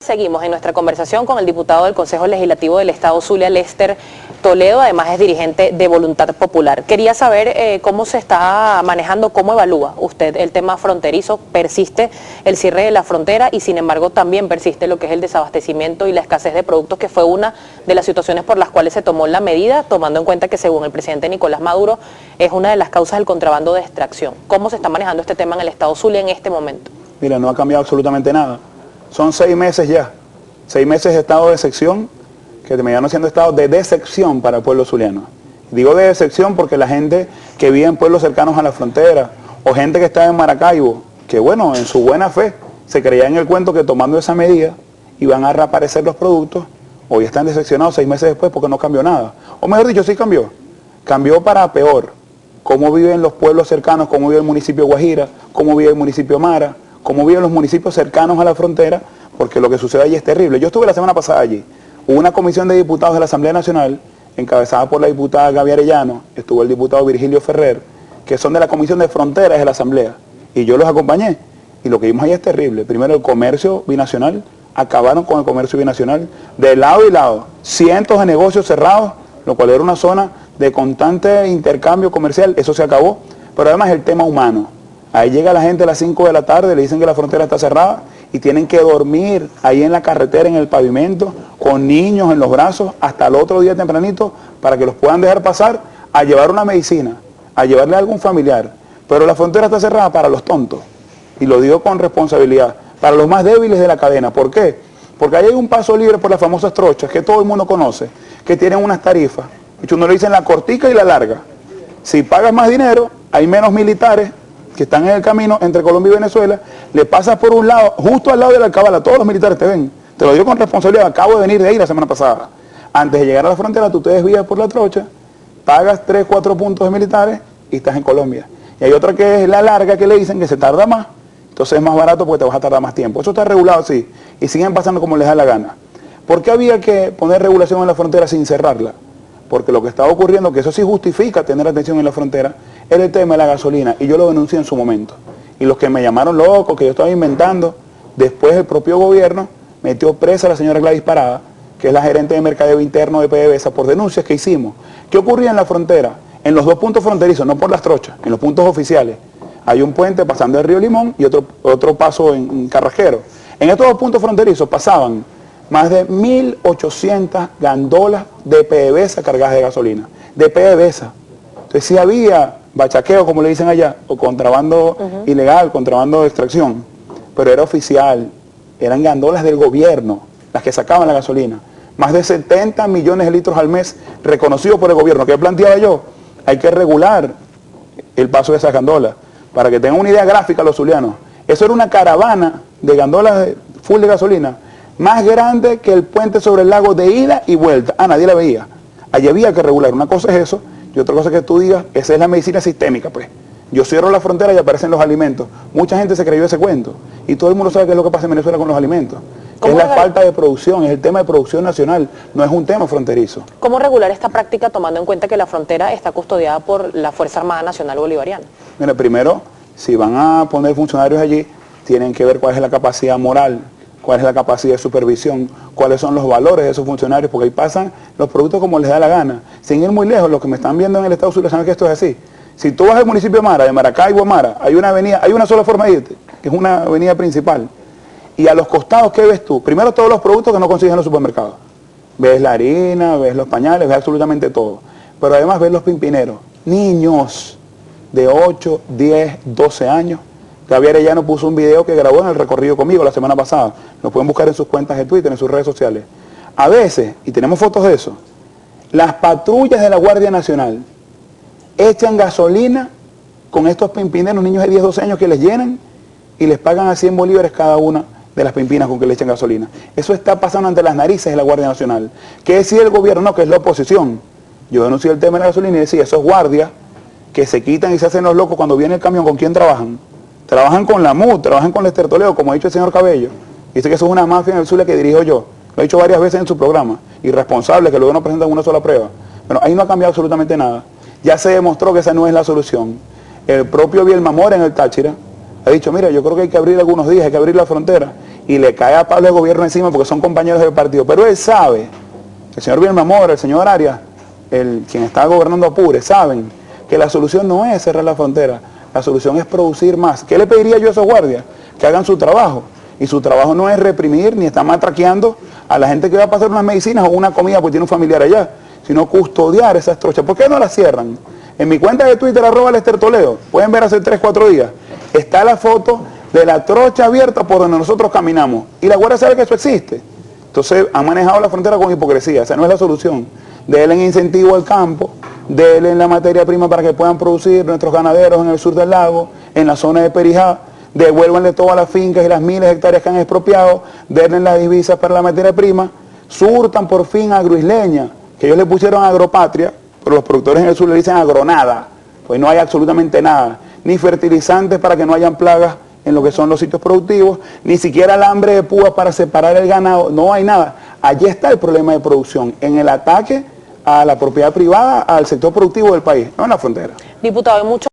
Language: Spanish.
Seguimos en nuestra conversación con el diputado del Consejo Legislativo del Estado Zulia, Lester Toledo, además es dirigente de Voluntad Popular. Quería saber cómo se está manejando, cómo evalúa usted el tema fronterizo. Persiste el cierre de la frontera y sin embargo también persiste lo que es el desabastecimiento y la escasez de productos, que fue una de las situaciones por las cuales se tomó la medida, tomando en cuenta que según el presidente Nicolás Maduro es una de las causas del contrabando de extracción. ¿Cómo se está manejando este tema en el Estado Zulia en este momento? Mira, no ha cambiado absolutamente nada. Son 6 meses ya, 6 meses de estado de excepción, que terminaron siendo estado de decepción para el pueblo zuliano. Digo de decepción porque la gente que vive en pueblos cercanos a la frontera, o gente que está en Maracaibo, que bueno, en su buena fe, se creía en el cuento que tomando esa medida iban a reaparecer los productos, hoy están decepcionados 6 meses después porque no cambió nada. O mejor dicho, sí cambió. Cambió para peor. Cómo viven los pueblos cercanos, cómo vive el municipio de Guajira, cómo vive el municipio Mara, cómo viven los municipios cercanos a la frontera, porque lo que sucede allí es terrible. Yo estuve la semana pasada allí. Hubo una comisión de diputados de la Asamblea Nacional, encabezada por la diputada Gaby Arellano, estuvo el diputado Virgilio Ferrer, que son de la Comisión de Fronteras de la Asamblea, y yo los acompañé. Y lo que vimos allí es terrible. Primero, el comercio binacional, acabaron con el comercio binacional, de lado y lado. Cientos de negocios cerrados, lo cual era una zona de constante intercambio comercial, eso se acabó. Pero además el tema humano. Ahí llega la gente a las 5 de la tarde, le dicen que la frontera está cerrada y tienen que dormir ahí en la carretera, en el pavimento, con niños en los brazos, hasta el otro día tempranito, para que los puedan dejar pasar a llevar una medicina, a llevarle a algún familiar. Pero la frontera está cerrada para los tontos, y lo digo con responsabilidad, para los más débiles de la cadena. ¿Por qué? Porque ahí hay un paso libre por las famosas trochas, que todo el mundo conoce, que tienen unas tarifas. De hecho, uno le dicen la cortica y la larga. Si pagas más dinero, hay menos militares que están en el camino entre Colombia y Venezuela, le pasas por un lado, justo al lado de la alcabala, todos los militares te ven. Te lo digo con responsabilidad, acabo de venir de ahí la semana pasada. Antes de llegar a la frontera, tú te desvías por la trocha, pagas 3, 4 puntos de militares y estás en Colombia. Y hay otra que es la larga, que le dicen que se tarda más, entonces es más barato porque te vas a tardar más tiempo. Eso está regulado así, y siguen pasando como les da la gana. ¿Por qué había que poner regulación en la frontera sin cerrarla? Porque lo que estaba ocurriendo, que eso sí justifica tener atención en la frontera, era el tema de la gasolina, y yo lo denuncié en su momento. Y los que me llamaron loco, que yo estaba inventando, después el propio gobierno metió presa a la señora Gladys Parada, que es la gerente de mercadeo interno de PDVSA, por denuncias que hicimos. ¿Qué ocurría en la frontera? En los 2 puntos fronterizos, no por las trochas, en los puntos oficiales. Hay un puente pasando el río Limón y otro paso en Carrasquero. En estos 2 puntos fronterizos pasaban más de 1.800 gandolas de PDVSA cargadas de gasolina, de PDVSA. Entonces sí había bachaqueo, como le dicen allá, o contrabando ilegal, contrabando de extracción, pero era oficial, eran gandolas del gobierno las que sacaban la gasolina. Más de 70 millones de litros al mes reconocidos por el gobierno. ¿Qué planteaba yo? Hay que regular el paso de esas gandolas, para que tengan una idea gráfica los zulianos. Eso era una caravana de gandolas full de gasolina, más grande que el puente sobre el lago de ida y vuelta. Nadie la veía. Allí había que regular. Una cosa es eso, y otra cosa es que tú digas, esa es la medicina sistémica, pues. Yo cierro la frontera y aparecen los alimentos. Mucha gente se creyó ese cuento, y todo el mundo sabe qué es lo que pasa en Venezuela con los alimentos. Es la falta de producción, es el tema de producción nacional, no es un tema fronterizo. ¿Cómo regular esta práctica tomando en cuenta que la frontera está custodiada por la Fuerza Armada Nacional Bolivariana? Mira, primero, si van a poner funcionarios allí, tienen que ver cuál es la capacidad moral, cuál es la capacidad de supervisión, cuáles son los valores de esos funcionarios, porque ahí pasan los productos como les da la gana. Sin ir muy lejos, los que me están viendo en el Estado Zulia saben que esto es así. Si tú vas al municipio de Mara, de Maracaibo a Mara, hay una avenida, hay una sola forma de irte, que es una avenida principal. Y a los costados, ¿qué ves tú? Primero, todos los productos que no consigues en los supermercados. Ves la harina, ves los pañales, ves absolutamente todo. Pero además ves los pimpineros, niños de 8, 10, 12 años. Gaby Arellano puso un video que grabó en el recorrido conmigo la semana pasada. Lo pueden buscar en sus cuentas de Twitter, en sus redes sociales. A veces, y tenemos fotos de eso, las patrullas de la Guardia Nacional echan gasolina con estos pimpineros, niños de 10, 12 años, que les llenan y les pagan a 100 bolívares cada una de las pimpinas con que le echan gasolina. Eso está pasando ante las narices de la Guardia Nacional. ¿Qué decide el gobierno? No, que es la oposición. Yo denuncié el tema de la gasolina y decía, esos guardias que se quitan y se hacen los locos cuando viene el camión, ¿con quién trabajan? Trabajan con la MUD, trabajan con Lester Toledo, como ha dicho el señor Cabello. Dice que eso es una mafia en el Zulia que dirijo yo. Lo he dicho varias veces en su programa. Irresponsable, que luego no presentan una sola prueba. Bueno, ahí no ha cambiado absolutamente nada. Ya se demostró que esa no es la solución. El propio Bielma Mora en el Táchira ha dicho, mira, yo creo que hay que abrir algunos días, hay que abrir la frontera. y le cae a Pablo el gobierno encima porque son compañeros del partido. Pero él sabe, el señor Vilma Mora, el señor Arias, quien está gobernando Apure, saben que la solución no es cerrar la frontera, la solución es producir más. ¿Qué le pediría yo a esos guardias? Que hagan su trabajo. Y su trabajo no es reprimir ni estar matraqueando a la gente que va a pasar unas medicinas o una comida porque tiene un familiar allá, sino custodiar esas trochas. ¿Por qué no las cierran? En mi cuenta de Twitter, @LesterToledo, pueden ver hace 3, 4 días, está la foto de la trocha abierta por donde nosotros caminamos. Y la Guardia sabe que eso existe. Entonces han manejado la frontera con hipocresía. Esa no es la solución. Denle incentivo al campo, denle la materia prima para que puedan producir nuestros ganaderos en el sur del lago, en la zona de Perijá, devuélvanle todas las fincas y las miles de hectáreas que han expropiado, denle las divisas para la materia prima, surtan por fin agroisleña, que ellos le pusieron agropatria, pero los productores en el sur le dicen agronada, pues no hay absolutamente nada, ni fertilizantes para que no hayan plagas en lo que son los sitios productivos, ni siquiera alambre de púas para separar el ganado, no hay nada. Allí está el problema de producción, en el ataque a la propiedad privada, al sector productivo del país, no en la frontera. Diputado, hay mucho